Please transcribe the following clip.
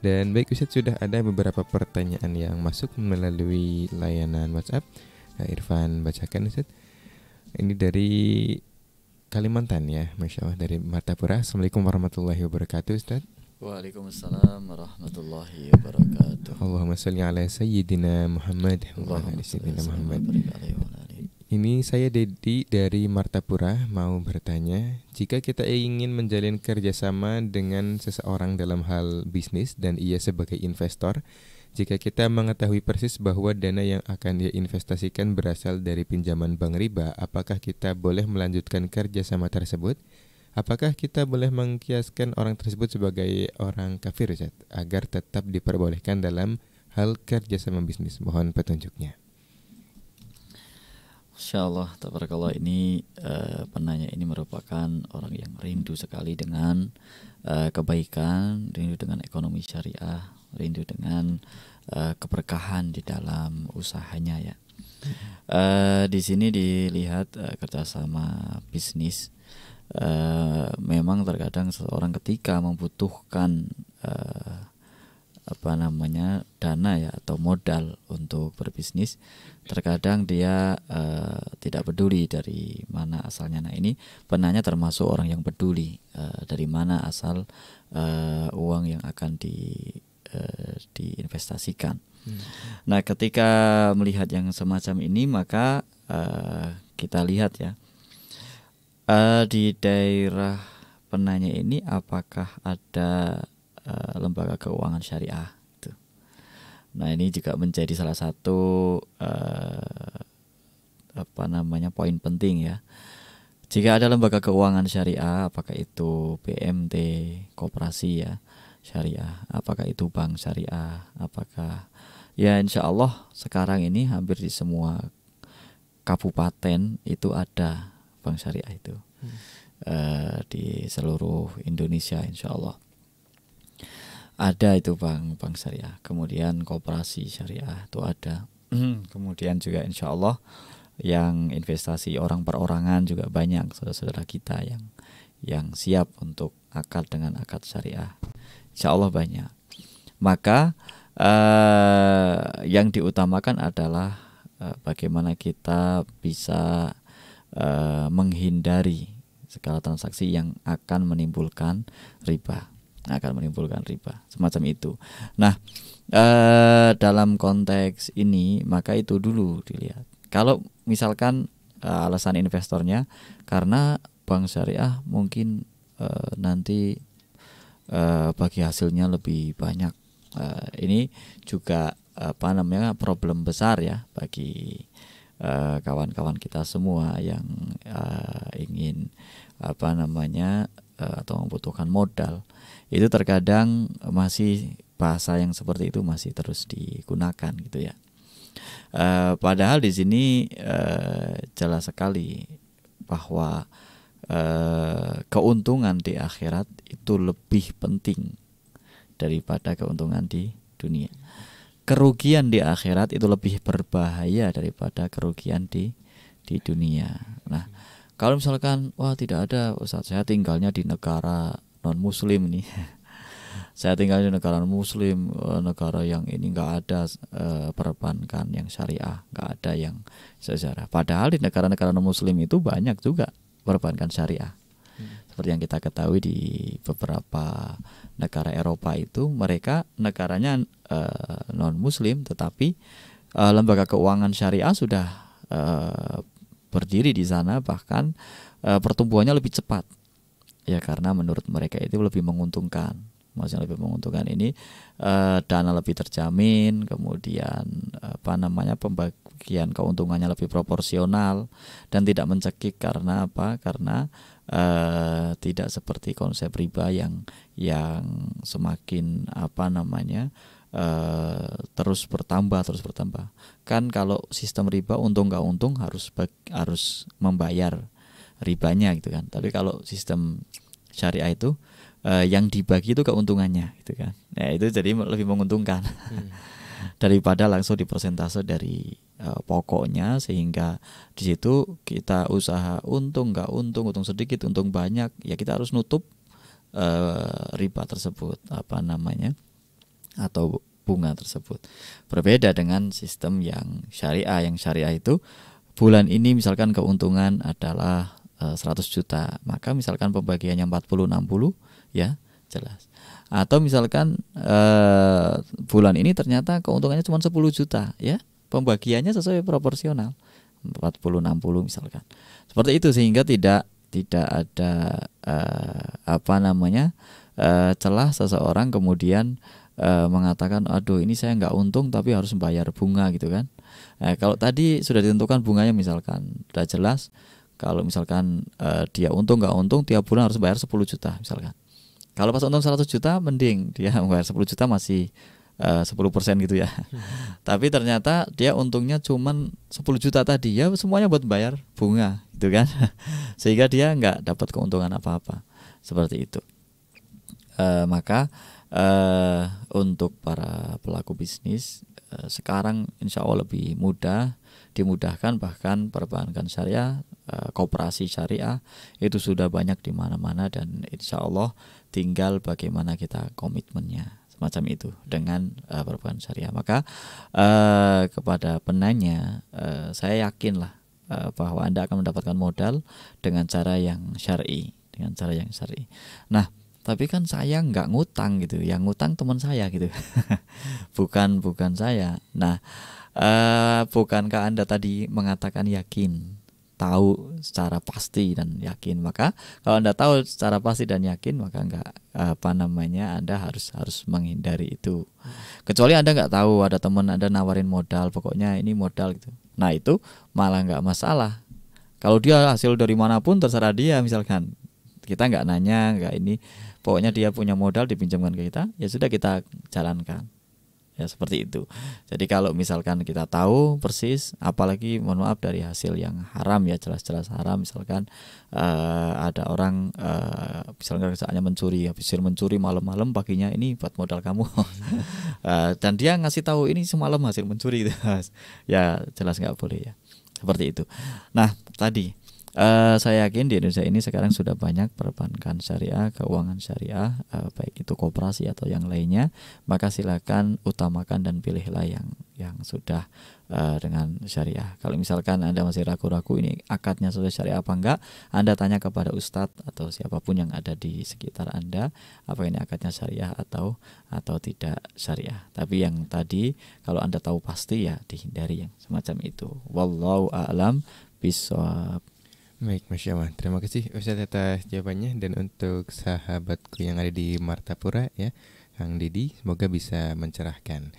Dan baik Ustadz, sudah ada beberapa pertanyaan yang masuk melalui layanan WhatsApp. Irfan bacakan Ustadz. Ini dari Kalimantan ya, Masya Allah, dari Martapura. Assalamualaikum warahmatullahi wabarakatuh Ustadz. Waalaikumsalam warahmatullahi wabarakatuh. Allahumma sholli ala Sayyidina Muhammad wa ala Sayyidina Muhammad. Ini saya Dedi dari Martapura mau bertanya, jika kita ingin menjalin kerjasama dengan seseorang dalam hal bisnis dan ia sebagai investor, jika kita mengetahui persis bahwa dana yang akan dia investasikan berasal dari pinjaman bank riba, apakah kita boleh melanjutkan kerjasama tersebut? Apakah kita boleh mengkiaskan orang tersebut sebagai orang kafir, Ustaz, agar tetap diperbolehkan dalam hal kerjasama bisnis? Mohon petunjuknya. Insyaallah, tabarakallah, ini penanya ini merupakan orang yang rindu sekali dengan kebaikan, rindu dengan ekonomi syariah, rindu dengan keberkahan di dalam usahanya ya. Di sini dilihat kerjasama bisnis. Memang terkadang seseorang ketika membutuhkan dana ya atau modal untuk berbisnis, terkadang dia tidak peduli dari mana asalnya. Nah, ini penanya termasuk orang yang peduli dari mana asal uang yang akan diinvestasikan. Nah, ketika melihat yang semacam ini, maka kita lihat ya, di daerah penanya ini apakah ada lembaga keuangan syariah gitu. Nah, ini juga menjadi salah satu poin penting ya. Jika ada lembaga keuangan syariah, apakah itu BMT, koperasi ya syariah, apakah itu bank syariah, apakah ya, insya Allah sekarang ini hampir di semua kabupaten itu ada bank syariah itu. Di seluruh Indonesia insya Allah ada itu bank syariah, kemudian koperasi syariah itu ada. Kemudian juga insya Allah yang investasi orang perorangan juga banyak saudara-saudara kita yang siap untuk akad dengan akad syariah, insya Allah banyak. Maka yang diutamakan adalah bagaimana kita bisa menghindari segala transaksi yang akan menimbulkan riba, semacam itu. Nah, dalam konteks ini maka itu dulu dilihat. Kalau misalkan alasan investornya karena bank syariah mungkin nanti bagi hasilnya lebih banyak, ini juga problem besar ya bagi kawan-kawan kita semua yang ingin atau membutuhkan modal. Itu terkadang masih bahasa yang seperti itu masih terus digunakan gitu ya. Padahal di sini jelas sekali bahwa keuntungan di akhirat itu lebih penting daripada keuntungan di dunia. Kerugian di akhirat itu lebih berbahaya daripada kerugian di dunia. Nah, kalau misalkan tidak ada Ustaz, saya tinggalnya di negara non muslim nih. Saya tinggal di negara non muslim, negara yang ini nggak ada perbankan yang syariah, nggak ada yang sejarah. Padahal di negara-negara non muslim itu banyak juga perbankan syariah. Seperti yang kita ketahui di beberapa negara Eropa itu mereka negaranya non muslim, tetapi lembaga keuangan syariah sudah berdiri di sana, bahkan pertumbuhannya lebih cepat ya, karena menurut mereka itu lebih menguntungkan. Maksudnya lebih menguntungkan ini dana lebih terjamin, kemudian pembagian keuntungannya lebih proporsional dan tidak mencekik. Karena apa? Karena tidak seperti konsep riba yang semakin terus bertambah. Kan kalau sistem riba untung nggak untung harus membayar ribanya gitu kan. Tapi kalau sistem syariah itu yang dibagi itu keuntungannya gitu kan. Nah, itu jadi lebih menguntungkan daripada langsung dipersentase dari pokoknya, sehingga di situ kita usaha untung nggak untung, untung sedikit, untung banyak, ya kita harus nutup riba tersebut atau bunga tersebut. Berbeda dengan sistem yang syariah. Yang syariah itu bulan ini misalkan keuntungan adalah 100 juta, maka misalkan pembagiannya 40-60, ya jelas. Atau misalkan bulan ini ternyata keuntungannya cuma 10 juta, ya pembagiannya sesuai proporsional 40-60 misalkan. Seperti itu, sehingga tidak ada celah seseorang kemudian mengatakan aduh ini saya nggak untung tapi harus membayar bunga gitu kan. Kalau tadi sudah ditentukan bunganya misalkan sudah jelas, kalau misalkan dia untung nggak untung tiap bulan harus bayar 10 juta misalkan. Kalau pas untung 100 juta mending dia membayar 10 juta masih 10% gitu ya. Tapi ternyata dia untungnya cuman 10 juta tadi, ya semuanya buat bayar bunga gitu kan. Sehingga dia nggak dapat keuntungan apa-apa. Seperti itu. Maka untuk para pelaku bisnis sekarang insya Allah lebih mudah, dimudahkan, bahkan perbankan syariah, koperasi syariah itu sudah banyak di mana-mana, dan insya Allah tinggal bagaimana kita komitmennya semacam itu dengan perbankan syariah. Maka kepada penanya, saya yakinlah bahwa Anda akan mendapatkan modal dengan cara yang syar'i, Nah, tapi kan saya nggak ngutang gitu, yang ngutang teman saya gitu, bukan saya. Nah, bukankah Anda tadi mengatakan yakin, tahu secara pasti dan yakin? Maka kalau Anda tahu secara pasti dan yakin, maka Anda harus menghindari itu. Kecuali Anda nggak tahu, ada teman Anda nawarin modal, pokoknya ini modal gitu. Nah itu malah nggak masalah. Kalau dia hasil dari manapun terserah dia, misalkan kita nggak nanya, nggak ini, pokoknya dia punya modal dipinjamkan ke kita, ya sudah kita jalankan. Ya seperti itu. Jadi kalau misalkan kita tahu persis, apalagi mohon maaf dari hasil yang haram, ya jelas-jelas haram, misalkan ada orang misalkan kerjaannya mencuri, habis mencuri malam-malam, paginya ini buat modal kamu, dan dia ngasih tahu ini semalam hasil mencuri gitu. Ya jelas nggak boleh ya. Seperti itu. Nah tadi saya yakin di Indonesia ini sekarang sudah banyak perbankan syariah, keuangan syariah, baik itu koperasi atau yang lainnya. Maka silakan utamakan dan pilihlah yang sudah dengan syariah. Kalau misalkan Anda masih ragu-ragu ini akadnya sudah syariah apa enggak, Anda tanya kepada ustadz atau siapapun yang ada di sekitar Anda, apa ini akadnya syariah atau tidak syariah. Tapi yang tadi kalau Anda tahu pasti, ya dihindari yang semacam itu. Wallahu a'lam bishawab. Baik, Masya Allah. Terima kasih Ustaz atas jawabannya. Dan untuk sahabatku yang ada di Martapura ya, Kang Didi, semoga bisa mencerahkan.